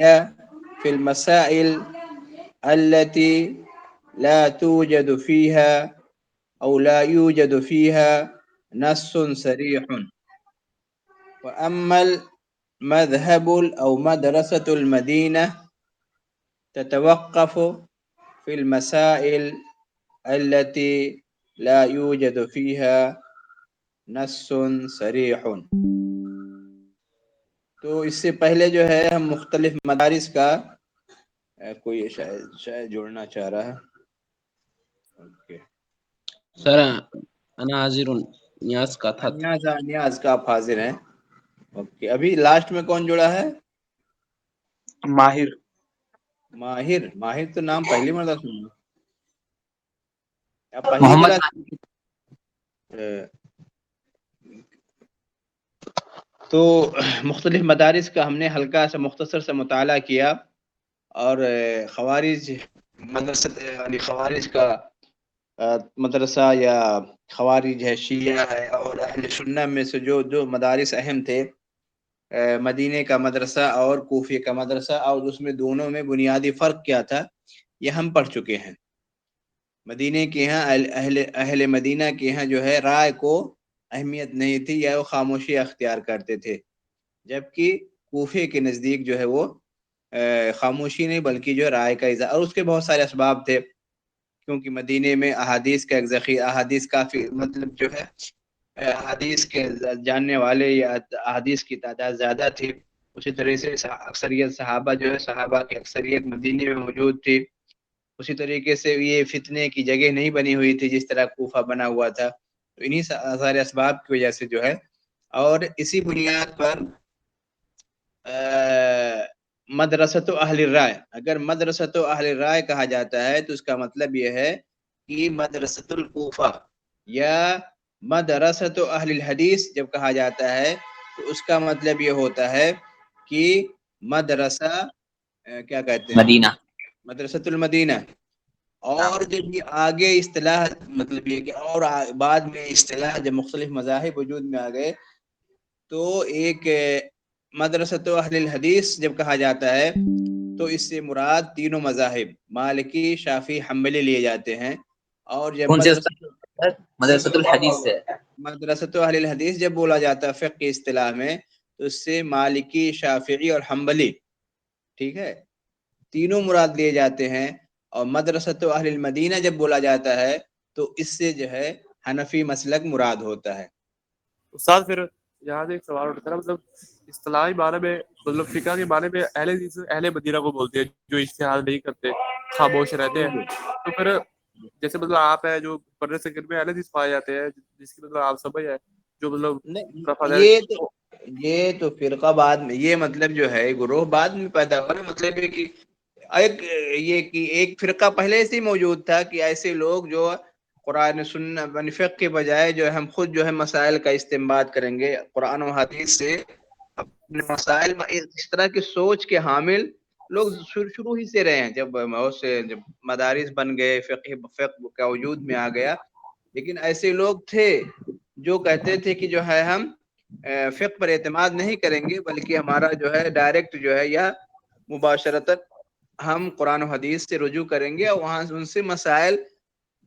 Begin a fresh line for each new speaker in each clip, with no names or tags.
في المسائل التي لا توجد فيها أو لا يوجد فيها نص صريح. وأما المذهب أو مدرسة المدينة تتوقف في المسائل التي لا يوجد فيها نص صریح. تو اس سے پہلے جو ہے ہم مختلف مدارس کا کوئی شاید جوڑنا چاہ رہا ہے. اوکے
سر انا حاضر نیاز کا تھا.
نیاز کا آپ حاضر ہیں. اوکے ابھی لاسٹ میں کون جڑا ہے؟
ماہر.
ماہر تو نام پہلی مرتبہ سنا.
محمد
تو مختلف مدارس کا ہم نے ہلکا سا مختصر سے مطالعہ کیا اور خوارج مدرسہ یعنی خوارج کا مدرسہ یا خوارج ہے، شیعہ ہے اور اہل سنہ میں سے جو مدارس اہم تھے، مدینے کا مدرسہ اور کوفے کا مدرسہ، اور اس میں دونوں میں بنیادی فرق کیا تھا یہ ہم پڑھ چکے ہیں. مدینے کے ہاں اہل مدینہ کے ہاں جو ہے رائے کو اہمیت نہیں تھی یا وہ خاموشی اختیار کرتے تھے، جبکہ کوفے کے نزدیک جو ہے وہ خاموشی نہیں بلکہ جو ہے رائے کا اظہار. اور اس کے بہت سارے اسباب تھے، کیونکہ مدینے میں احادیث کا ایک ذخیرہ، احادیث کافی مطلب جو ہے احادیث کے جاننے والے یا احادیث کی تعداد زیادہ تھی. اسی طرح سے اکثریت صحابہ جو ہے صحابہ کی اکثریت مدینے میں موجود تھی. اسی طریقے سے یہ فتنے کی جگہ نہیں بنی ہوئی تھی جس طرح کوفہ بنا ہوا تھا. تو انہی سارے اسباب کی وجہ سے جو ہے، اور اسی بنیاد پر مدرسۃ اہل الرائے، اگر مدرسۃ اہل الرائے کہا جاتا ہے تو اس کا مطلب یہ ہے کہ مدرسۃ الکوفہ یا مدرسۃ اہل الحدیث جب کہا جاتا ہے تو اس کا مطلب یہ ہوتا ہے کہ مدرسہ کیا کہتے ہیں،
مدینہ.
مدرسۃ المدینہ. اور جب یہ آگے اصطلاح مطلب یہ کہ اور بعد میں اصطلاح جب مختلف مذاہب وجود میں آ گئے تو ایک مدرسۃ اہل الحدیث جب کہا جاتا ہے تو اس سے مراد تینوں مذاہب مالکی، شافعی، حنبلی لیے جاتے ہیں. اور جب
کون سے مدرسۃ الحدیث سے
مدرسۃ اہل الحدیث جب بولا جاتا ہے فقہ کی اصطلاح میں تو اس سے مالکی، شافعی اور حنبلی، ٹھیک ہے، تینوں مراد لیے جاتے ہیں. اور مدرسۃ اہل المدینہ جب بولا جاتا ہے تو اس سے جو ہے حنفی مسلک مراد ہوتا ہے.
استاد پھر یہاں سے ایک سوال اٹھتا ہے، مطلب اصطلاحی معنی میں مطلب فقہ کے معنی میں اہل حدیث اہل مدینہ کو بولتے ہیں جو اجتہاد نہیں کرتے، خاموش رہتے ہیں. تو پھر جیسے مطلب آپ ہے جو پڑھنے سے میں اہل حدیث پائے جاتے ہیں جس کی مطلب آپ سمجھ ہے جو مطلب
یہ تو فرقہ بعد میں، یہ مطلب جو ہے گروہ بعد میں پیدا ہوا. مطلب ہے کہ ایک فرقہ پہلے سے ہی موجود تھا کہ ایسے لوگ جو قرآن سنت فقہ کے بجائے جو ہم خود جو ہے مسائل کا استنباط کریں گے قرآن و حدیث سے اپنے مسائل میں. اس طرح کی سوچ کے حامل لوگ شروع ہی سے رہے ہیں، جب مدارس بن گئے، فقہ کا وجود میں آ گیا. لیکن ایسے لوگ تھے جو کہتے تھے کہ جو ہے ہم فقہ پر اعتماد نہیں کریں گے بلکہ ہمارا جو ہے ڈائریکٹ جو ہے یا مباشرتاً ہم قرآن و حدیث سے رجوع کریں گے اور وہاں ان سے مسائل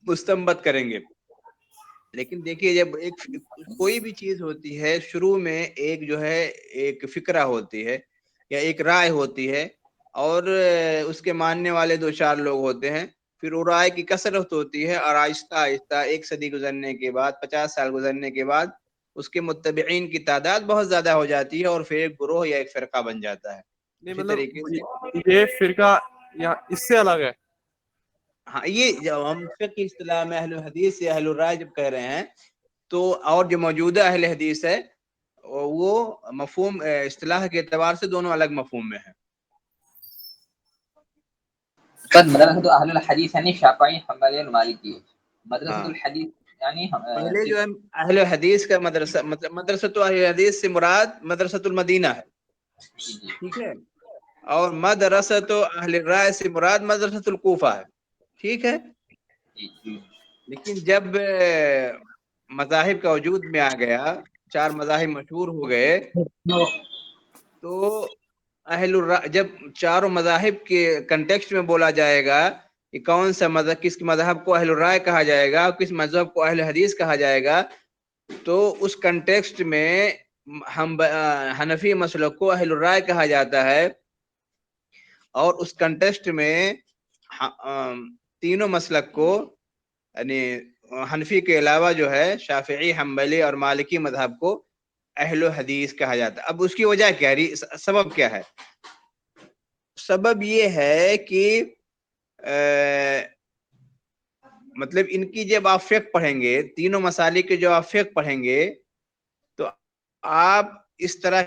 مستنبط کریں گے. لیکن دیکھیے جب کوئی بھی چیز ہوتی ہے شروع میں ایک جو ہے ایک فکرہ ہوتی ہے یا ایک رائے ہوتی ہے اور اس کے ماننے والے دو چار لوگ ہوتے ہیں، پھر وہ رائے کی کثرت ہوتی ہے اور آہستہ آہستہ 1 صدی گزرنے کے بعد، 50 سال گزرنے کے بعد اس کے متبعین کی تعداد بہت زیادہ ہو جاتی ہے اور پھر ایک گروہ یا ایک فرقہ بن جاتا ہے.
نہیں
اسی
مطلب
طریقے سے
یہ فرقہ یا اس سے الگ ہے.
ہاں یہ جب ہم فقہ کی اصطلاح میں اہل حدیث یا اہل الرائے جب کہہ رہے ہیں تو اور جو موجودہ اہل حدیث ہے وہ مفہوم اصطلاح کے اعتبار سے دونوں الگ مفہوم میں ہیں.
مدرسۃ اہل الحدیث یعنی شافعی، حنبلی اور مالکی. مدرسۃ
ہاں
الحدیث یعنی
پہلے جو ہے اہل حدیث کا مدرسہ، مطلب مدرسۃ اہل حدیث سے مراد مدرسۃ المدینہ ہے، ٹھیک ہے، اور مدرسۃ اہل الرائے سے مراد مدرسۃ الکوفہ ہے، ٹھیک ہے. لیکن جب مذاہب کا وجود میں آ گیا، 4 مذاہب مشہور ہو گئے، تو جب چاروں مذاہب کے کنٹیکسٹ میں بولا جائے گا کہ کون سا مذہب، کس مذہب کو اہل الرائے کہا جائے گا، کس مذہب کو اہل حدیث کہا جائے گا، تو اس کنٹیکسٹ میں ہم حنفی مسلک کو اہل الرائے کہا جاتا ہے، اور اس کنٹیکسٹ میں تینوں مسلک کو یعنی حنفی کے علاوہ جو ہے شافعی، حنبلی اور مالکی مذہب کو اہل حدیث کہا جاتا ہے۔ اب اس کی وجہ کیا ہے، سبب کیا ہے؟ سبب یہ ہے کہ مطلب ان کی جب آپ فقہ پڑھیں گے، تینوں مسالک کے جو آپ فقہ پڑھیں گے، تو آپ اس طرح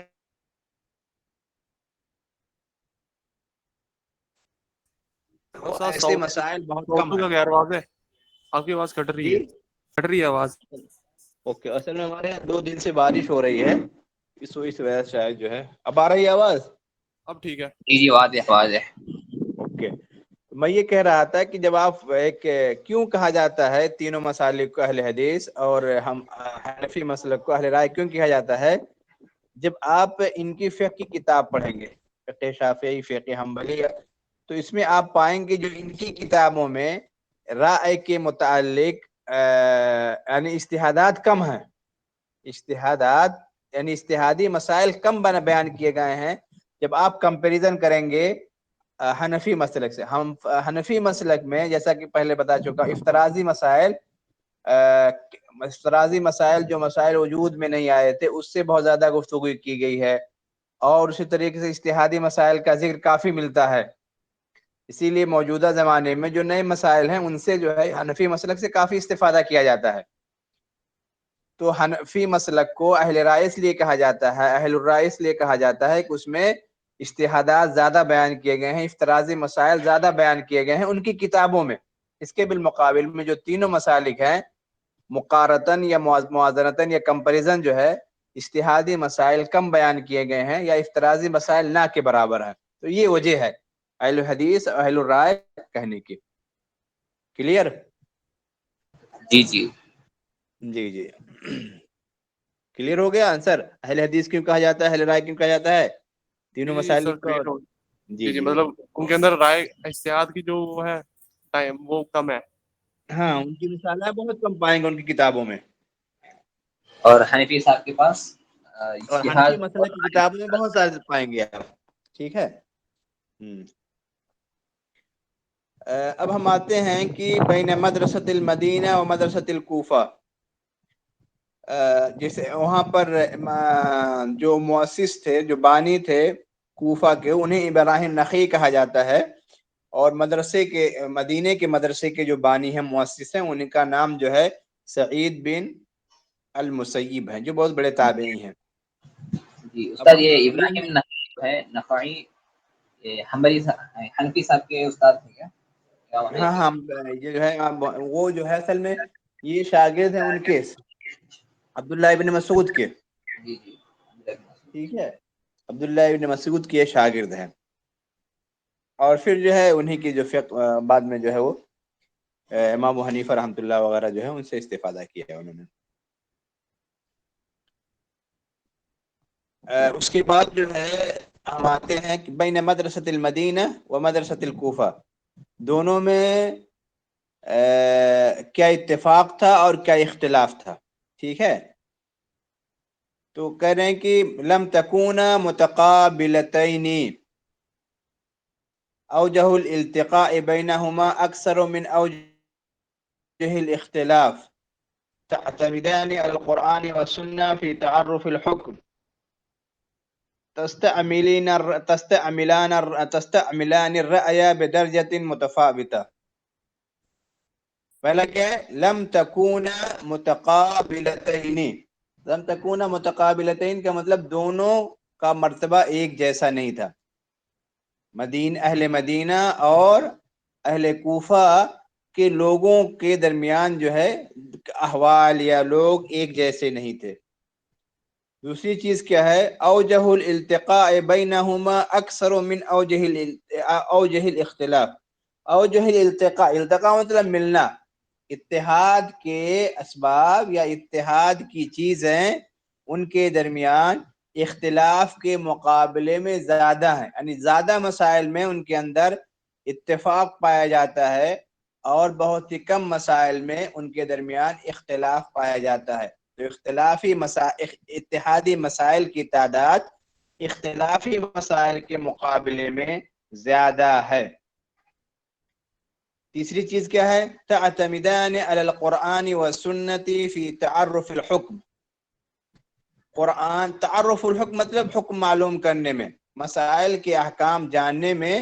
ایسے مسائل بہت کم
کا
ہیں۔
کیا آواز ہے؟ آپ کی آواز کٹ رہی ہے، کٹ رہی ہے آواز۔
اوکے، اصل میں ہمارے یہاں 2 دن سے بارش ہو رہی ہے، اس وجہ سے شاید جو ہے۔ اب آ رہی ہے آواز؟
اب ٹھیک ہے،
جی واضح واضح۔
اوکے، میں یہ کہہ رہا تھا کہ جب آپ ایک کیوں کہا جاتا ہے تینوں مسالک کو اہل حدیث اور ہم حنفی مسلک کو اہل رائے کیوں کہا جاتا ہے؟ جب آپ ان کی فقہ کی کتاب پڑھیں گے، فقہ شافعی، فقہ حنبلی، تو اس میں آپ پائیں گے جو ان کی کتابوں میں رائے کے متعلق یعنی اجتہادات کم ہیں، اجتہادات یعنی اجتہادی مسائل کم بیان کیے گئے ہیں۔ جب آپ کمپیریزن کریں گے حنفی مسلک سے، ہم حنفی مسلک میں جیسا کہ پہلے بتا چکا، افتراضی مسائل جو مسائل وجود میں نہیں آئے تھے اس سے بہت زیادہ گفتگو کی گئی ہے، اور اسی طریقے سے اجتہادی مسائل کا ذکر کافی ملتا ہے۔ اسی لیے موجودہ زمانے میں جو نئے مسائل ہیں ان سے جو ہے حنفی مسلک سے کافی استفادہ کیا جاتا ہے۔ تو حنفی مسلک کو اہل رائے اس لیے کہا جاتا ہے، اہل الرائے اس لیے کہا جاتا ہے کہ اس میں اجتہادات زیادہ بیان کیے گئے ہیں، افتراضی مسائل زیادہ بیان کیے گئے ہیں ان کی کتابوں میں۔ اس کے بالمقابل میں جو تینوں مسالک ہیں، مقارتاً یا موازنتاً یا کمپیریزن جو ہے، اجتہادی مسائل کم بیان کیے گئے ہیں یا افتراضی مسائل نہ کے برابر ہیں۔ تو یہ وجہ ہے اہل حدیث اہل الرائے کہنے کی۔ کلیئر؟
جی جی
جی جی کلیئر ہو گیا آنسر؟ اہل حدیث کیوں کہا جاتا ہے، اہل رائے کیوں کہا جاتا ہے؟ تینوں
جی
مسائل
سر
کا۔
کلیئر ہو
جی
جی
جی
مطلب ان کے اندر رائے اجتہاد کی جو وہ ہے ٹائم وہ کم ہے۔
ہاں، ان کی مثالیں بہت کم پائیں گے ان کی کتابوں میں،
اور حنفی صاحب کے پاس
اور
اجتہاد
حنفی مسئلہ کی کتابوں میں بہت سارے پائیں گے آپ۔ ٹھیک ہے، اب ہم آتے ہیں کہ بین مدرسۃ المدینہ و مدرسۃ الکوفہ، جیسے وہاں پر جو مؤسس تھے، جو بانی تھے کوفہ کے، انہیں ابراہیم نخعی کہا جاتا ہے، اور مدرسے کے مدینے کے مدرسے کے جو بانی ہیں، مؤسس ہیں، ان کا نام جو ہے سعید بن المسیب ہیں، جو بہت بڑے تابعی ہیں۔
جی
اب
استاد، یہ ابراہیم نخعی جو ہے، نخعی حنفی صاحب کے استاد تھے کیا؟
ہاں ہاں، یہ جو ہے وہ جو ہے اصل میں یہ شاگرد ہیں ان کے عبداللہ ابن مسعود کے۔
جی جی
ٹھیک ہے، عبداللہ ابن مسعود کے شاگرد ہیں، اور پھر جو ہے انہی کی جو فقہ بعد میں جو ہے وہ امام ابو حنیفہ رحمۃ اللہ وغیرہ جو ہے ان سے استفادہ کیا ہے انہوں نے۔ اس کے بعد جو ہے ہم آتے ہیں کہ بین مدرسۃ المدینہ و مدرسۃ الکوفہ، دونوں میں کیا اتفاق تھا اور کیا اختلاف تھا؟ ٹھیک ہے، تو کہہ رہے ہیں کہ لم تکونا متقابلتین اوجہ الالتقاء بینہما اکثر من اوجہ الاختلاف، تعتمدان على القرآن والسنة في تعرف الحكم، تستعملان الرأي بدرجة متفاوتة۔ پہلا کیا ہے؟ لم تکونا متقابلتین، لم تکونا متقابلتین کا مطلب دونوں کا مرتبہ ایک جیسا نہیں تھا، اہل مدینہ اور اہل کوفہ کے لوگوں کے درمیان جو ہے احوال یا لوگ ایک جیسے نہیں تھے۔ دوسری چیز کیا ہے؟ اوجہ الالتقاء بینہما اکثر من اوجہ الاختلاف، اوجہ التقاء مطلب ملنا، اتحاد کے اسباب یا اتحاد کی چیزیں ان کے درمیان اختلاف کے مقابلے میں زیادہ ہیں، یعنی زیادہ مسائل میں ان کے اندر اتفاق پایا جاتا ہے اور بہت ہی کم مسائل میں ان کے درمیان اختلاف پایا جاتا ہے۔ تو اختلافی اتحادی مسائل کی تعداد اختلافی مسائل کے مقابلے میں زیادہ ہے۔ تیسری چیز کیا ہے؟ تعتمدان علی القرآن والسنة فی تعرف الحکم۔ قرآن تعرف الحکم مطلب حکم معلوم کرنے میں، مسائل کے احکام جاننے میں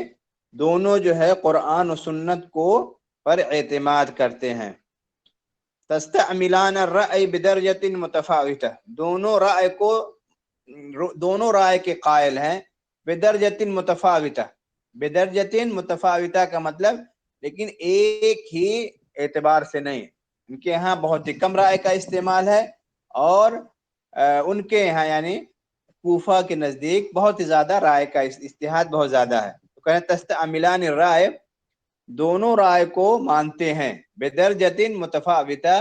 دونوں جو ہے قرآن و سنت کو پر اعتماد کرتے ہیں۔ تستعملان الرأی بدرجۃ متفاوتہ، دونوں رائے کے قائل ہیں، بدرجۃ متفاوتہ، بدرجۃ متفاوتہ کا مطلب لیکن ایک ہی اعتبار سے نہیں، ان کے ہاں بہت ہی کم رائے کا استعمال ہے اور ان کے یہاں یعنی کوفہ کے نزدیک بہت ہی زیادہ رائے کا اجتہاد بہت زیادہ ہے۔ تو کہتے ہیں تستعملان الرائے، دونوں رائے کو مانتے ہیں، بدرجۃ متفاوتہ،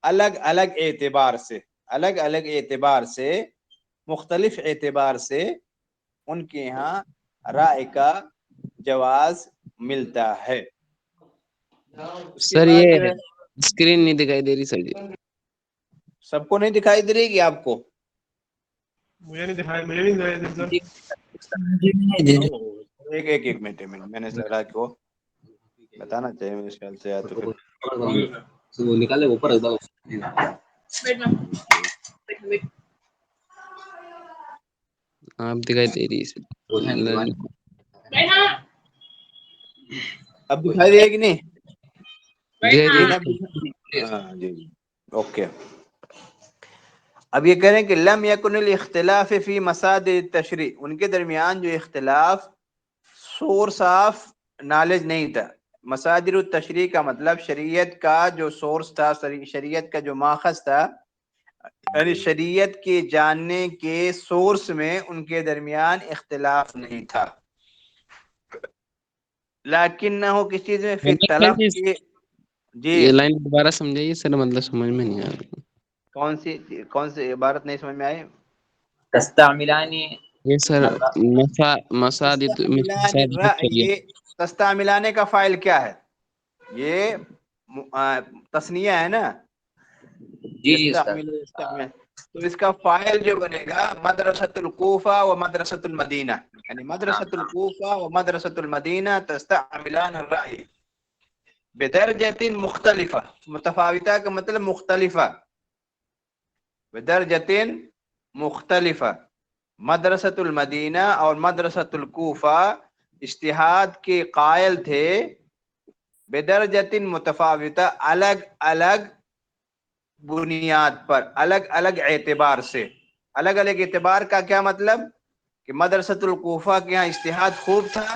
الگ الگ اعتبار سے، الگ الگ اعتبار سے، مختلف اعتبار سے ان کے ہاں رائے کا جواز ملتا ہے۔
سر یہ اسکرین نہیں دکھائی دے رہی سر جی۔
سب کو نہیں دکھائی دے رہی کہ آپ کو؟
مجھے نہیں دکھائی، مجھے نہیں دکھائی دے سر۔
ایک منٹ میں نے ذرا کو بتانا چاہیے میرے خیال سے، یا تو پھر
وہ نکالے اوپر آپ دکھائی دے رہی ہے۔
اب دکھائی دے کہ نہیں؟
جی
ہاں جی اوکے۔ اب یہ کہہ رہے ہیں کہ لم یکن الاختلاف فی مسادر التشریع، ان کے درمیان جو اختلاف سورس آف نالج نہیں تھا۔ مسادر التشریع کا مطلب شریعت کا جو سورس تھا، شریعت کا جو ماخذ تھا، یعنی شریعت کے جاننے کے سورس میں ان کے درمیان اختلاف نہیں تھا، لیکن نہ ہو کس چیز میں پھر طلب کی۔ جی
یہ لائن دوبارہ سمجھائیے سر، مطلب سمجھ میں نہیں آ رہا۔
کون سی عبارت نہیں سمجھ میں آئی؟
تستعملان
یہ سر مساجد
یہ تستعملانے کا فاعل کیا ہے؟ یہ تثنیہ ہے نا،
جی استاد،
استعمل، تو اس کا فاعل جو بنے گا مدرسۃ الکوفہ و مدرسۃ المدینہ، یعنی مدرسۃ الکوفہ و مدرسۃ المدینہ تستعملان الرأی بدرجۃ مختلفہ، متفاوتہ کا مطلب مختلفہ، بدرجۃ مختلفہ، مدرسۃ المدینہ اور مدرسۃ الکوفہ اجتہاد کے قائل تھے بدرجۃ متفاوتہ، الگ الگ بنیاد پر، الگ الگ اعتبار سے۔ الگ الگ اعتبار کا کیا مطلب؟ کہ مدرسۃ الکوفہ کے ہاں اجتہاد خوب تھا،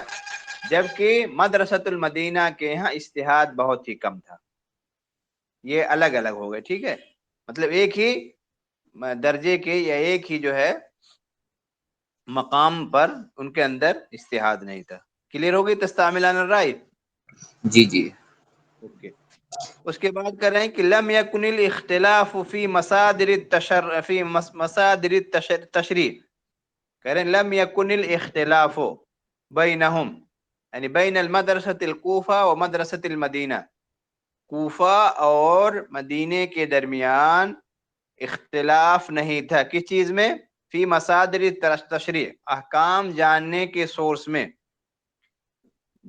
جبکہ مدرسۃ المدینہ کے ہاں اجتہاد بہت ہی کم تھا۔ یہ الگ الگ ہو گئے، ٹھیک ہے، مطلب ایک ہی درجے کے یا ایک ہی جو ہے مقام پر ان کے اندر اجتہاد نہیں تھا۔ کلیئر ہو گئی تستعملان الرائے؟
جی جی
اوکے۔ اس کے بعد کر رہے ہیں کہ لم یکن الاختلاف فی مصادر التشریع، کہہ رہے ہیں لم یکن الاختلاف بینہم، یعنی بین المدرسۃ الکوفہ و مدرسۃ المدینہ، کوفہ اور مدینے کے درمیان اختلاف نہیں تھا، کس چیز میں؟ فی مصادر التشریع، احکام جاننے کے سورس میں۔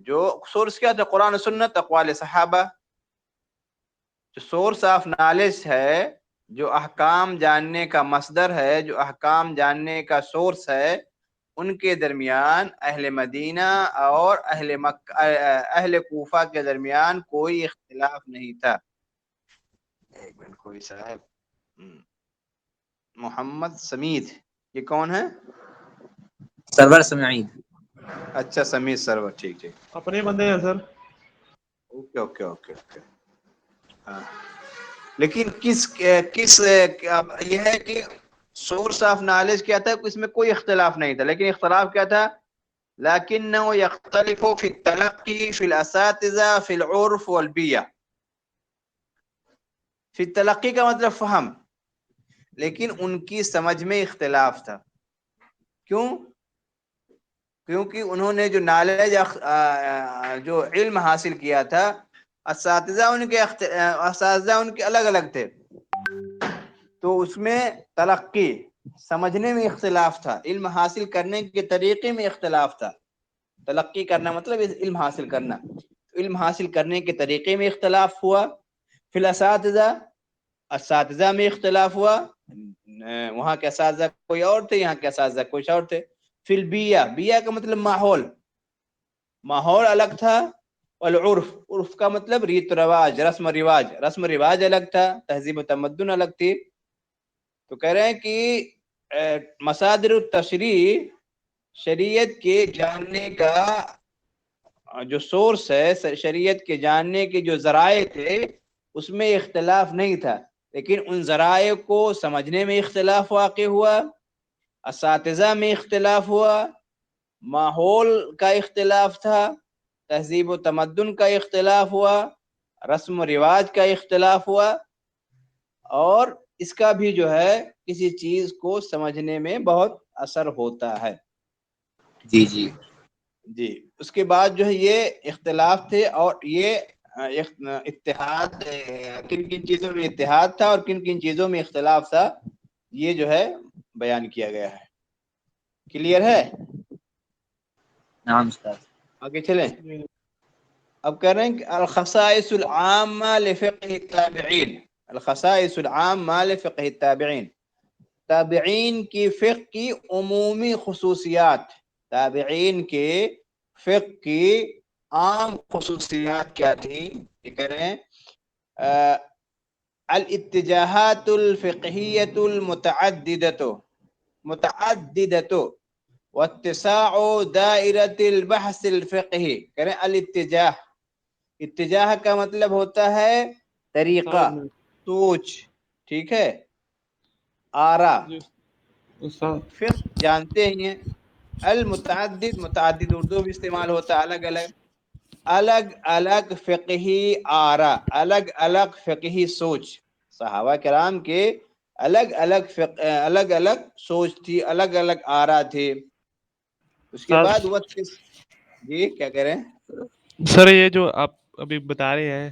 جو سورس کیا تھا؟ قرآن و سنت، اقوال صحابہ۔ جو سورس آف نالج ہے، جو احکام جاننے کا مصدر ہے، جو احکام جاننے کا سورس ہے، ان کے درمیان اہل مدینہ اور اہل کوفہ کے درمیان کوئی اختلاف نہیں تھا۔ ایک منٹ، کوئی صاحب محمد سمید، یہ کون ہے؟
سرور سمعین،
اچھا سمید سرور، ٹھیک ٹھیک،
اپنے بندے ہیں sir.
Okay okay okay okay. ہاں لیکن کس یہ ہے کہ سورس آف نالج کیا تھا؟ اس میں کوئی اختلاف نہیں تھا، لیکن اختلاف کیا تھا؟ لکنہ یختلف فی التلقی فی الاساتذہ فی العرف والبیہ۔ فی التلقی کا مطلب فہم، لیکن ان کی سمجھ میں اختلاف تھا، کیوں؟ کیونکہ انہوں نے جو نالج جو علم حاصل کیا تھا، اساتذہ ان کے الگ الگ تھے، تو اس میں تلقی سمجھنے میں اختلاف تھا، علم حاصل کرنے کے طریقے میں اختلاف تھا. تلقی کرنا مطلب علم حاصل کرنا، علم حاصل کرنے کے طریقے میں اختلاف ہوا. پھر اساتذہ میں اختلاف ہوا، وہاں کے اساتذہ کوئی اور تھے، یہاں کے اساتذہ کچھ اور تھے. پھر بیہ کا مطلب ماحول الگ تھا. عرف کا مطلب ریت و رواج، رسم و رواج الگ تھا، تہذیب و تمدن الگ تھی. تو کہہ رہے ہیں کہ مصادر التشریع، شریعت کے جاننے کا جو سورس ہے، شریعت کے جاننے کے جو ذرائع تھے، اس میں اختلاف نہیں تھا، لیکن ان ذرائع کو سمجھنے میں اختلاف واقع ہوا، اساتذہ میں اختلاف ہوا، ماحول کا اختلاف تھا، تہذیب و تمدن کا اختلاف ہوا، رسم و رواج کا اختلاف ہوا، اور اس کا بھی جو ہے کسی چیز کو سمجھنے میں بہت اثر ہوتا ہے.
جی جی
جی. اس کے بعد جو ہے یہ اختلاف تھے، اور یہ اتحاد، کن کن چیزوں میں اتحاد تھا اور کن کن چیزوں میں اختلاف تھا، یہ جو ہے بیان کیا گیا ہے. کلیئر ہے؟
نعم استاذ.
آگے چلیں. اب کہہ رہے ہیں کہ الخصائص العامہ لفقہ التابعین، الخصائص العامہ لفقہ التابعین، تابعین کی فقہ کی عمومی خصوصیات، تابعین کے فقہ کی عام خصوصیات کیا تھی؟ یہ کہہ رہے ہیں الاتجاہات الفقہیۃ متعددۃ واتساع دائرۃ البحث الفقہی. کہہ رہے ہیں الاتجاہ، اتجاہ کا مطلب ہوتا ہے طریقہ، سوچ، ٹھیک ہے، آرا. فقہ جانتے ہیں المتعدد، متعدد اردو بھی استعمال ہوتا ہے، الگ الگ، الگ الگ فقہی آرا، الگ الگ فقہی سوچ. صحابہ کرام کے الگ الگ سوچ تھی، الگ الگ آرا تھے. اس کے بعد وہ جی کیا کہہ رہے ہیں
سر؟ یہ جو آپ ابھی بتا رہے ہیں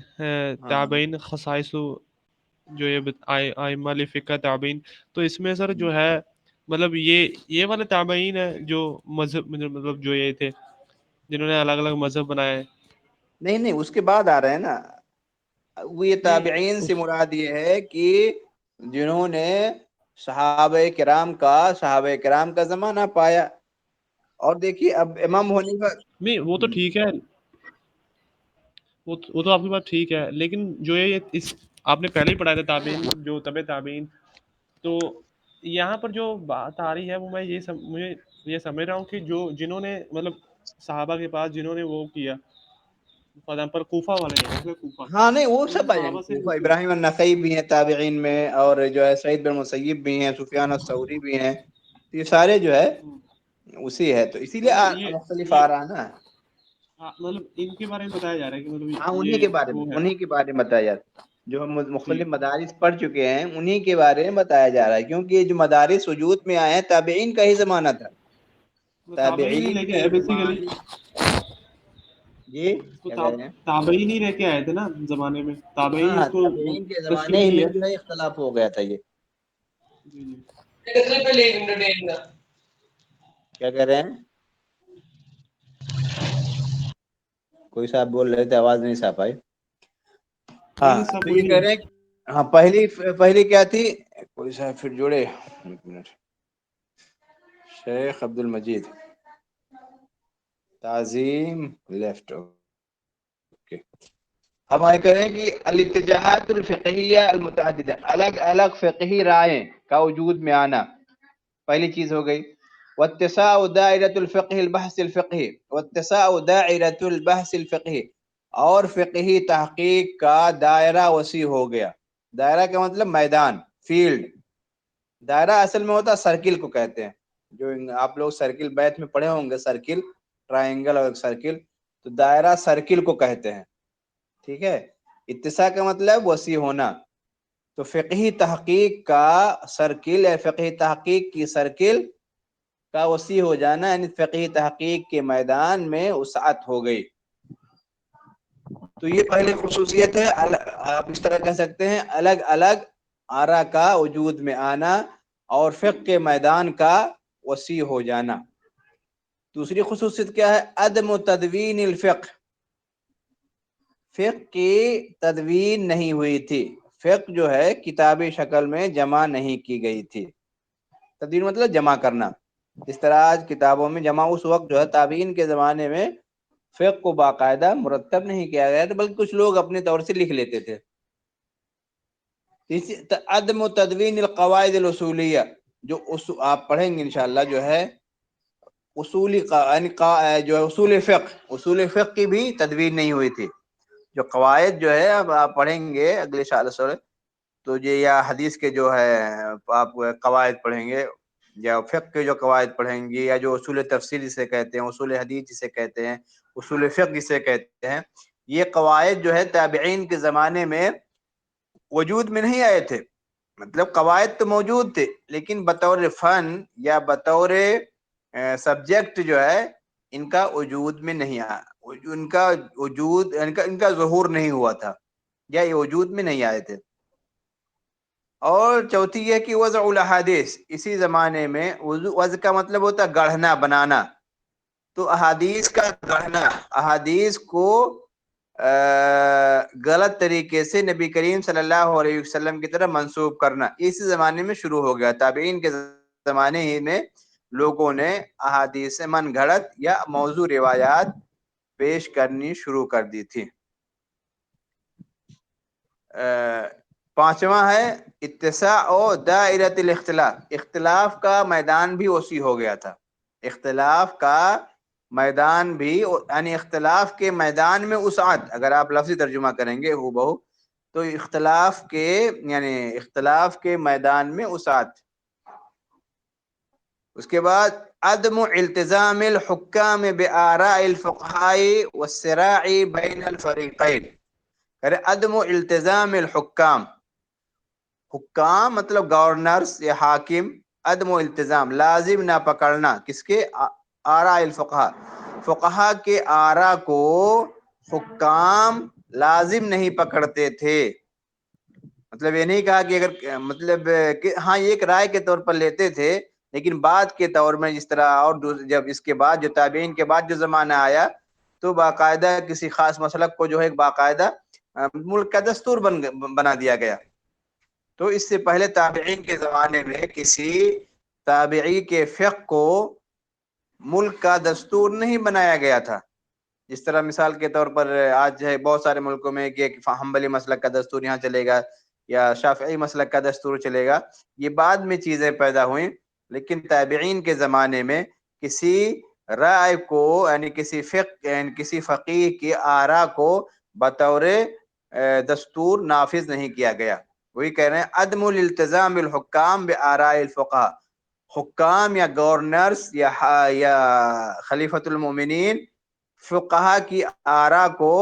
تابعین خصائص، جو یہ ائمہ لفقہ تابعین، تو اس میں سر جو ہے مطلب یہ والے تابعین ہیں جو مذہب، مطلب جو یہ تھے جنہوں نے الگ الگ مذہب بنائے؟
نہیں، اس کے بعد آ رہے ہیں نا. وہ یہ تابعین سے مراد یہ ہے کہ جنہوں نے صحابہ کرام کا زمانہ پایا. اور دیکھیے اب امام حنیفہ،
نہیں وہ تو ٹھیک ہے، وہ تو آپ کی بات ٹھیک ہے، لیکن جو یہ آپ نے پہلے ہی پڑھایا تھا تابعین جو تبع تابعین، تو یہاں پر جو بات آ رہی ہے وہ میں مجھے یہ سمجھ رہا ہوں کہ جنہوں نے مطلب صحابہ کے پاس جنہوں نے وہ کیا، پر کوفہ والے ہیں، کوفہ،
نہیں وہ
انہوں نے
سب آ جائیں
صحابہ سے
گے. ابراہیم النخعی بھی ہیں تابعین میں، اور جو ہے سعید بن مسیب بھی ہیں، سفیان الثوری بھی ہیں. یہ سارے جو ہے اسی ہے، تو اسی لیے
مطلب
مختلف آ رہا ہے نا.
مطلب ان کے بارے میں بتایا جا رہا ہے کہ مطلب
انہی
یہ
کے بارے میں،
وہ ہے.
انہی کے بارے میں بتایا جاتا ہے جو ہم
ٹھیک.
مختلف مدارس پڑھ چکے ہیں، انہی کے بارے میں بتایا جا رہا ہے. کیونکہ یہ جو مدارس وجود میں آئے ہیں تابعین کا ہی زمانہ تھا،
تابعین ہی لے
تابعین
کے
کے
آئے بیسیکلی.
زمانے. جی
تو
کیا کہہ رہے ہیں؟
تابعین ہی لے کے آئے تھے نا زمانے میں، تابعین ہی اس کو
تابعین کے زمانے ہی
تشریح
میں
ہے.
جو ہے اختلاف ہو گیا تھا. یہ کیا کہہ رہے ہیں؟ کوئی صاحب بول رہے تھے، آواز نہیں صاف آئی.
نہیں سب
تو
کوئی
یہ کہہ رہے
نہیں.
ہیں پہلی کیا تھی؟ کوئی صاحب پھر جوڑے، ایک منٹ. شیخ عبد المجید تعظیم لیفٹ. اوکے. اب آئے کریں کہ الاتجاہات الفقہیہ المتعددہ، الگ الگ فقہی رائیں کا وجود میں آنا، پہلی چیز ہو گئی. واتساع دائرۃ الفقہ البحث الفقہی، واتساع دائرۃ البحث الفقہی، اور فقہی تحقیق کا دائرہ وسیع ہو گیا. دائرہ کا مطلب میدان، فیلڈ. دائرہ اصل میں ہوتا سرکل کو کہتے ہیں، جو آپ لوگ سرکل بیت میں پڑھے ہوں گے، سرکل، ٹرائنگل اور سرکل، تو دائرہ سرکل کو کہتے ہیں. ٹھیک ہے. اتساع کا مطلب وسیع ہونا. تو فقہی تحقیق کا سرکل، یا فقہی تحقیق کی سرکل کا وسیع ہو جانا، یعنی فقہی تحقیق کے میدان میں وسعت ہو گئی. تو یہ پہلی خصوصیت ہے. آپ اس طرح کہہ سکتے ہیں الگ الگ آرا کا وجود میں آنا اور فقہ کے میدان کا وسیع ہو جانا. دوسری خصوصیت کیا ہے؟ عدم تدوین الفقہ، فقہ کی تدوین نہیں ہوئی تھی. فقہ جو ہے کتابی شکل میں جمع نہیں کی گئی تھی. تدوین مطلب جمع کرنا. اس طرح آج کتابوں میں جمع اس وقت جو ہے تابعین کے زمانے میں فقہ کو باقاعدہ مرتب نہیں کیا گیا تھا، بلکہ کچھ لوگ اپنے طور سے لکھ لیتے تھے. عدم تدوین القواعد الاصولیہ، جو آپ پڑھیں گے انشاءاللہ، جو ہے اصولی جو ہے اصول فقہ کی بھی تدوین نہیں ہوئی تھی. جو قواعد جو ہے اب آپ پڑھیں گے اگلے سال تو یہ یا حدیث کے جو ہے آپ قواعد پڑھیں گے، یا فقہ کے جو قواعد پڑھیں گے، یا جو اصول تفسیر جسے کہتے ہیں، اصول حدیث جسے کہتے ہیں، اصول فقہ جسے کہتے ہیں، یہ قواعد جو ہے تابعین کے زمانے میں وجود میں نہیں آئے تھے. مطلب قواعد تو موجود تھے لیکن بطور فن یا بطور سبجیکٹ جو ہے ان کا وجود میں نہیں آیا، ان کا وجود ان کا ظہور نہیں ہوا تھا، یا یہ وجود میں نہیں آئے تھے. اور چوتھی یہ کہ وضع الاحادیث، اسی زمانے میں وضع کا مطلب ہوتا ہے گڑھنا، بنانا. تو احادیث کا گڑھنا، احادیث کو غلط طریقے سے نبی کریم صلی اللہ علیہ وسلم کی طرف منسوب کرنا، اسی زمانے میں شروع ہو گیا. تابعین کے زمانے ہی میں لوگوں نے احادیث من گھڑت یا موضوع روایات پیش کرنی شروع کر دی تھی. پانچواں ہے اتساع و دائرۃ الاختلاف، اختلاف کا میدان بھی وسیع ہو گیا تھا. اختلاف کا میدان بھی، یعنی اختلاف کے میدان میں وسعت، اگر آپ لفظی ترجمہ کریں گے ہو بہو تو اختلاف کے میدان میں وسعت. اس کے بعد عدم التزام الحکام بآراء الفقہاء والصراع بین الفریقین. عدم التزام الحکام، حکام مطلب گورنرز یا حاکم، عدم التزام لازم نہ پکڑنا، کس کے؟ آراء الفقہاء، فقہا کے آراء کو حکام لازم نہیں پکڑتے تھے. مطلب یہ نہیں کہا کہ اگر مطلب کہ ہاں ایک رائے کے طور پر لیتے تھے، لیکن بعد کے طور میں جس طرح اور جب اس کے بعد جو تابعین کے بعد جو زمانہ آیا تو باقاعدہ کسی خاص مسلک کو جو ہے باقاعدہ ملک کا دستور بنا دیا گیا. تو اس سے پہلے تابعین کے زمانے میں کسی تابعی کے فقہ کو ملک کا دستور نہیں بنایا گیا تھا. جس طرح مثال کے طور پر آج ہے بہت سارے ملکوں میں کہ حنبلی مسلک کا دستور یہاں چلے گا یا شافعی مسلک کا دستور چلے گا، یہ بعد میں چیزیں پیدا ہوئیں. لیکن تابعین کے زمانے میں کسی رائے کو، یعنی کسی فقیہ کی آراء کو بطور دستور نافذ نہیں کیا گیا. وہی کہہ رہے ہیں عدم الالتزام الحکام بآراء الفقہاء، حکام یا گورنرز یا خلیفۃ المومنین فقہا کی آراء کو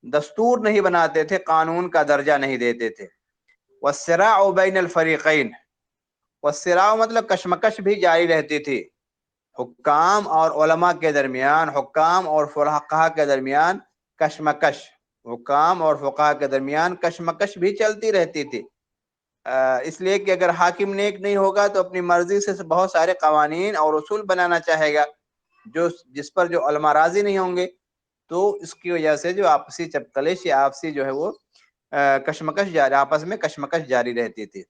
دستور نہیں بناتے تھے، قانون کا درجہ نہیں دیتے تھے. والصراع بین الفریقین، والصراع مطلب کشمکش بھی جاری رہتی تھی حکام اور علماء کے درمیان، حکام اور فقہا کے درمیان کشمکش، حکام اور فقہا کے درمیان کشمکش بھی چلتی رہتی تھی. اس لیے کہ اگر حاکم نیک نہیں ہوگا تو اپنی مرضی سے بہت سارے قوانین اور اصول بنانا چاہے گا جس پر جو علماء راضی نہیں ہوں گے. تو اس کی وجہ سے جو آپسی چپکلش یا آپسی جو ہے وہ کشمکش جاری، آپس میں کشمکش جاری رہتی تھی.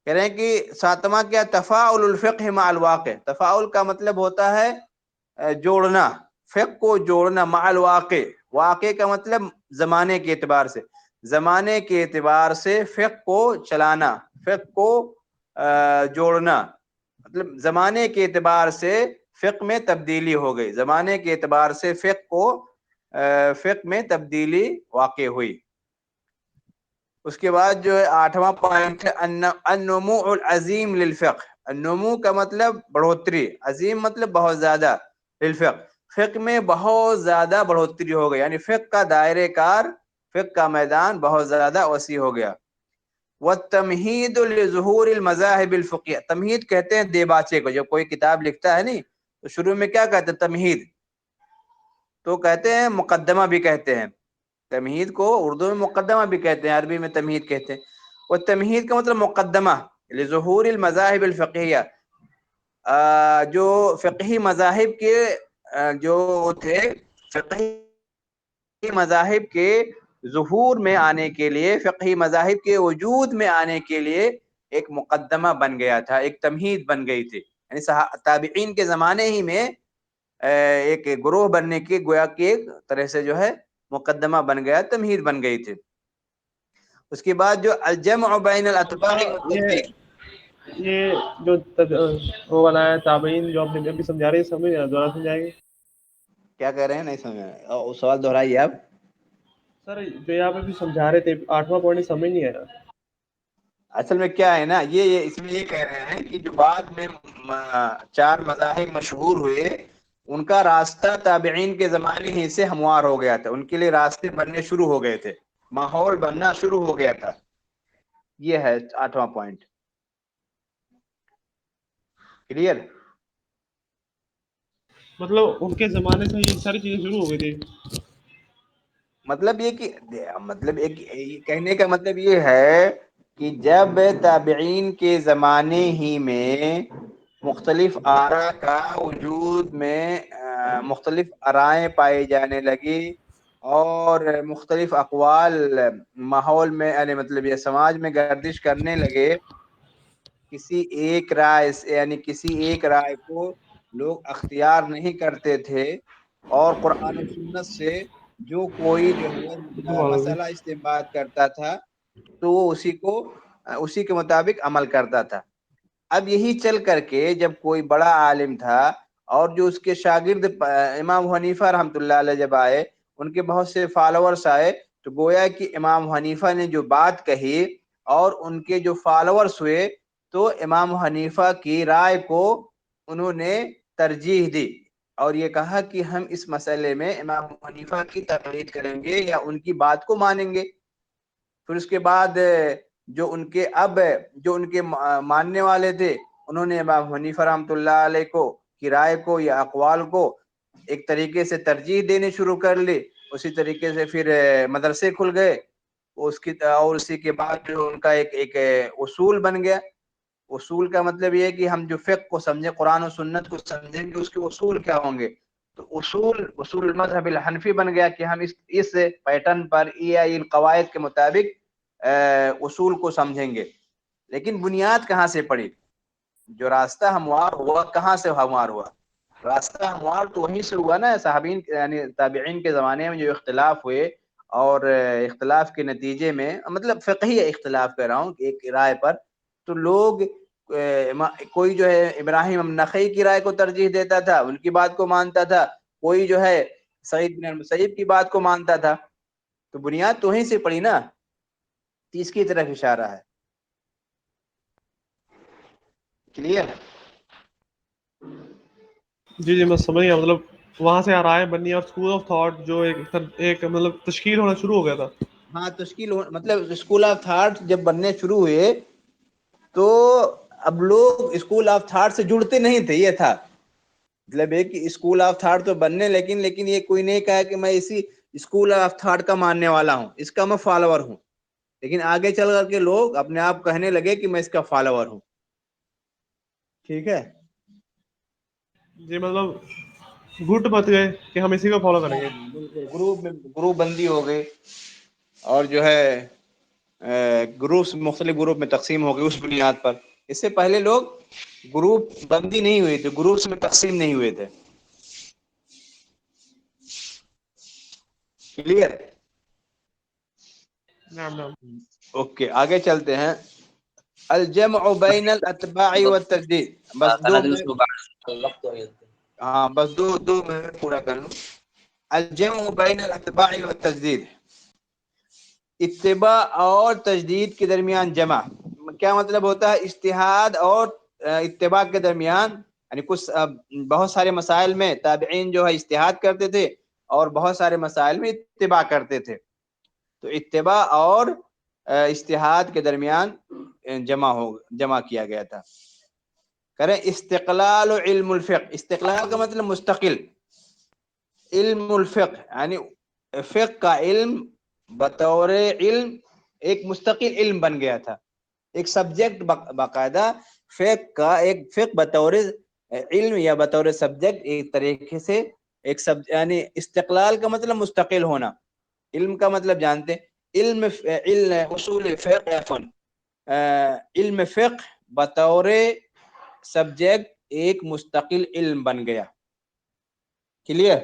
کہہ رہے ہیں کہ ساتواں کیا؟ تفاعل الفقہ مع الواقع. تفاعل کا مطلب ہوتا ہے جوڑنا، فقہ کو جوڑنا مع الواقع. واقع کا مطلب زمانے کے اعتبار سے، زمانے کے اعتبار سے فقہ کو چلانا، فقہ کو جوڑنا. مطلب زمانے کے اعتبار سے فقہ میں تبدیلی ہو گئی، زمانے کے اعتبار سے فقہ میں تبدیلی واقع ہوئی. اس کے بعد جو ہے آٹھواں پوائنٹ ہے النمو العظیم للفقہ. النمو کا مطلب بڑھوتری، عظیم مطلب بہت زیادہ، للفقہ فقہ میں بہت زیادہ بڑھوتری ہو گئی، یعنی فقہ کا دائرہ کار، فقہ کا میدان بہت زیادہ وسیع ہو گیا. والتمہید لظہور المذاہب الفقیہ، تمہید کہتے ہیں دیباچے کو. جب کوئی کتاب لکھتا ہے نہیں تو شروع میں کیا کہتے ہیں؟ تمہید. تو کہتے ہیں مقدمہ بھی کہتے ہیں. تمہید کو اردو میں مقدمہ بھی کہتے ہیں، عربی میں تمہید کہتے ہیں. اور تمہید کا مطلب مقدمہ لظہور المذاہب الفقیہ، جو فقہی مذاہب کے جو تھے، فقہی مذاہب کے ظہور میں آنے کے لیے، فقہی مذاہب کے وجود میں آنے کے لیے ایک مقدمہ بن گیا تھا، ایک تمہید بن گئی تھی. یعنی تابعین کے زمانے ہی میں ایک گروہ بننے کی گویا کہ ایک طرح سے جو ہے مقدمہ بن گیا، تمہید بن گئی تھی. اس کے بعد جو الجمع بین الاتباع والتجدید،
یہ جو وہ والا ہے تابعین جو آپ نے ابھی سمجھا رہے ہیں، سمجھ دوبارہ سمجھائیں گے؟
کیا کہہ رہے ہیں؟ نہیں سمجھا، سوال دہرائیے آپ.
سر جو آپ ابھی سمجھا رہے تھے 8واں پوائنٹ سمجھ نہیں آیا.
اصل میں کیا ہے نا، یہ اس میں یہ کہہ رہے ہیں کہ جو بعد میں 4 مذاہب مشہور ہوئے، ان کا راستہ تابعین کے زمانے ہی سے ہموار ہو گیا تھا، ان کے لیے راستے بننے شروع ہو گئے تھے، ماحول بننا شروع ہو گیا تھا. یہ ہے 8واں پوائنٹ. کلیئر؟
مطلب ان کے زمانے سے یہ ساری چیزیں شروع ہو گئی تھی.
مطلب یہ کہ مطلب ایک کہنے کا مطلب یہ ہے کہ جب تابعین کے زمانے ہی میں مختلف آراء کا وجود میں مختلف آرائیں پائی جانے لگی، اور مختلف اقوال ماحول میں یعنی مطلب یہ سماج میں گردش کرنے لگے، کسی ایک رائے یعنی کسی ایک رائے کو لوگ اختیار نہیں کرتے تھے، اور قرآن و سنت سے جو کوئی جو ہے مسئلہ استنباط کرتا تھا تو وہ اسی کے مطابق عمل کرتا تھا. اب یہی چل کر کے جب کوئی بڑا عالم تھا اور جو اس کے شاگرد امام حنیفہ رحمۃ اللہ علیہ جب آئے، ان کے بہت سے فالوورز آئے، تو گویا کہ امام حنیفہ نے جو بات کہی اور ان کے جو فالوورز ہوئے تو امام حنیفہ کی رائے کو انہوں نے ترجیح دی، اور یہ کہا کہ ہم اس مسئلے میں امام حنیفہ کی تقلید کریں گے یا ان کی بات کو مانیں گے. پھر اس کے بعد جو ان کے ماننے والے تھے، انہوں نے امام حنیفہ رحمۃ اللہ علیہ کی رائے کو یا اقوال کو ایک طریقے سے ترجیح دینے شروع کر لی. اسی طریقے سے پھر مدرسے کھل گئے، اور اسی کے بعد جو ان کا ایک اصول بن گیا. اصول کا مطلب یہ ہے کہ ہم جو فقہ کو سمجھیں، قرآن و سنت کو سمجھیں گے، اس کے اصول کیا ہوں گے. تو اصول المذہب الحنفی بن گیا کہ ہم اس پیٹرن پر ان قواعد کے مطابق اصول کو سمجھیں گے. لیکن بنیاد کہاں سے پڑی؟ جو راستہ ہموار ہوا کہاں سے ہموار ہوا؟ راستہ ہموار تو وہیں سے ہوا نا، صحابین یعنی تابعین کے زمانے میں جو اختلاف ہوئے، اور اختلاف کے نتیجے میں مطلب فقہی اختلاف کر رہا ہوں ایک رائے پر، تو لوگ کوئی جو ہے ابراہیم نخعی کی رائے کو ترجیح دیتا تھا، ان کی بات کو مانتا تھا، کوئی جو ہے سعید بن المسیب کی بات کو مانتا تھا. تو بنیاد تو وہیں سے پڑی نا، اس کی طرف اشارہ ہے. کلیئر؟
جی میں سمجھ گیا. مطلب وہاں سے رائے بنی اور اسکول آف تھاٹ جو ایک مطلب تشکیل ہونا شروع ہو گیا تھا.
ہاں تشکیل مطلب اسکول آف تھاٹ جب بننے شروع ہوئے تو اب لوگ اسکول آف تھاٹ سے جڑتے نہیں تھے. یہ تھا مطلب ایک اسکول آف تھاٹ تو بننے، لیکن یہ کوئی نہیں کہا کہ میں اسی اسکول آف تھاٹ کا ماننے والا ہوں، اس کا میں فالوور ہوں. لیکن آگے چل کر کے لوگ اپنے آپ کہنے لگے کہ میں اس کا فالوور ہوں. ٹھیک ہے؟
جی مطلب گٹ مت گئے کہ ہم اسی کو فالو کریں گے.
گروپ بندی ہو گئی، اور جو ہے گروپس مختلف گروپ میں تقسیم ہو گئی اس بنیاد پر. اس سے پہلے لوگ گروپ بندی نہیں ہوئے تھے، گروپس میں تقسیم نہیں ہوئے تھے. کلیئر؟ اوکے آگے چلتے ہیں. الجمع بین الاتباع والتجدید. بس دو منٹ پورا کر لوں. الجمع بین الاتباع والتجدید، اتباع اور تجدید کے درمیان جمع. کیا مطلب ہوتا ہے؟ اجتہاد اور اتباع کے درمیان، یعنی کچھ بہت سارے مسائل میں تابعین جو ہے اجتہاد کرتے تھے اور بہت سارے مسائل میں اتباع کرتے تھے. تو اتباع اور اجتہاد کے درمیان جمع کیا گیا تھا. کریں استقلال و علم الفقہ. استقلال کا مطلب مستقل. علم الفقہ یعنی فقہ کا علم بطور علم ایک مستقل علم بن گیا تھا. ایک سبجیکٹ باقاعدہ فقہ کا ایک فقہ بطور علم یا بطور سبجیکٹ ایک طریقے سے ایک یعنی استقلال کا مطلب مستقل ہونا. علم کا مطلب جانتے ہیں علم اصول فقہ علم فقہ بطور سبجیکٹ ایک مستقل علم بن گیا. کلیئر؟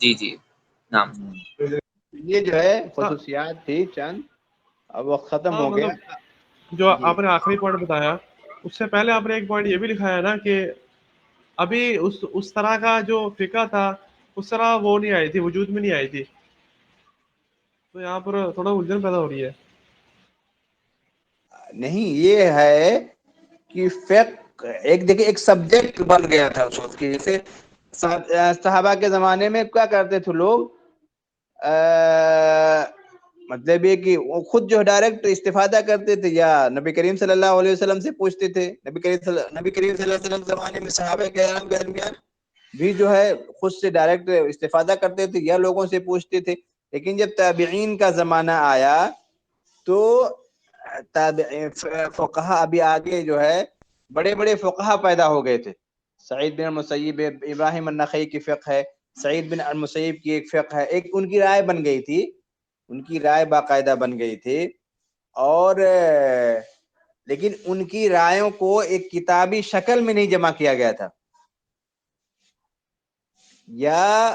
جی جی نعم.
یہ جو ہے خصوصیات تھی چند. اب وقت ختم ہو گیا.
جو آپ نے آخری پوائنٹ بتایا اس سے پہلے آپ نے ایک پوائنٹ یہ بھی لکھایا نا کہ ابھی اس طرح کا جو فقہ تھا اس طرح وہ نہیں آئی تھی، وجود میں نہیں آئی تھی. تو یہاں پر تھوڑا الجھن پیدا ہو رہی ہے.
نہیں، یہ ہے کہ فقہ ایک دیکھیں ایک سبجیکٹ بن گیا تھا اس وقت کی. جیسے صحابہ کے زمانے میں کیا کرتے تھے لوگ، مطلب یہ کہ وہ خود جو ڈائریکٹ استفادہ کرتے تھے یا نبی کریم صلی اللہ علیہ وسلم سے پوچھتے تھے. نبی کریم صلی اللہ علیہ وسلم زمانے میں صحابہ کرام کے درمیان بھی جو ہے خود سے ڈائریکٹ استفادہ کرتے تھے یا لوگوں سے پوچھتے تھے. لیکن جب تابعین کا زمانہ آیا تو فقہا ابھی آگے جو ہے بڑے بڑے فقہا پیدا ہو گئے تھے. سعید بن المسیب، ابراہیم النخعی کی فقہ ہے، سعید بن المسیب کی ایک فقہ ہے. ایک ان کی رائے بن گئی تھی، ان کی رائے باقاعدہ بن گئی تھی. اور لیکن ان کی رائےوں کو ایک کتابی شکل میں نہیں جمع کیا گیا تھا، یا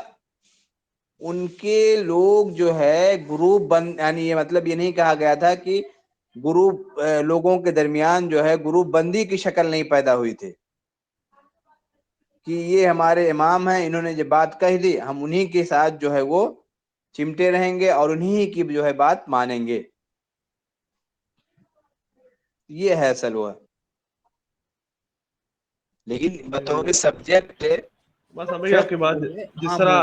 ان کے لوگ جو ہے گروپ بند، یعنی یہ مطلب یہ نہیں کہا گیا تھا کہ گروپ لوگوں کے درمیان جو ہے گروپ بندی کی شکل نہیں پیدا ہوئی تھی کہ یہ ہمارے امام ہیں، انہوں نے جو بات کہہ دی ہم انہی کے ساتھ جو ہے وہ چمٹے رہیں گے اور انہی کی جو ہے بات مانیں گے. یہ ہے اصل وہ. لیکن بطور سبجیکٹ
بس سمجھ گیا آپ کی بات. جس طرح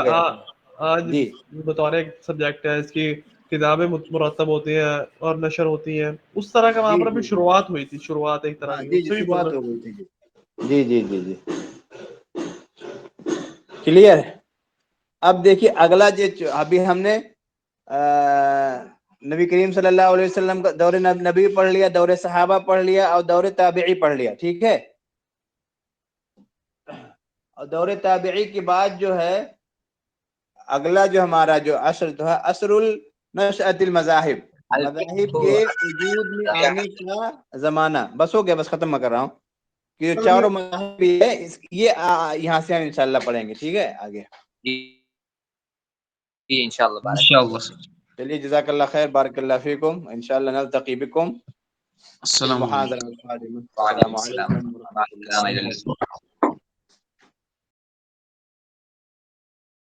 آج
جی
بطور ایک سبجیکٹ ہے، اس کی کتابیں مرتب ہوتی ہیں اور نشر ہوتی ہیں، اس طرح کا وہاں پر ابھی شروعات ہوئی تھی. شروعات ایک طرح کی
جی
اس سے بھی
شروعات ہو گئی تھی. جی جی جی جی کلیئر. اب دیکھیے اگلا جو ابھی ہم نے نبی کریم صلی اللہ علیہ وسلم کا دور نبی پڑھ لیا، دور صحابہ پڑھ لیا اور دور تابعی پڑھ لیا. ٹھیک ہے؟ اور دور تابعی کے بعد جو ہے اگلا جو ہمارا جو عصر جو ہے عصر النشأۃ المذاہب، مذاہب کے وجود میں آنے کا زمانہ. بس ہو گیا، بس ختم میں کر رہا ہوں کہ جو چاروں مذاہب بھی ہے یہ یہاں سے ہم انشاءاللہ پڑھیں گے. ٹھیک ہے؟ آگے
جی انشاءاللہ.
چلیے جزاک اللہ خیر، بارک اللہ فیکم، انشاءاللہ نلتقی بکم.
السلام علیکم.
السلام علیکم ورحمۃ اللہ.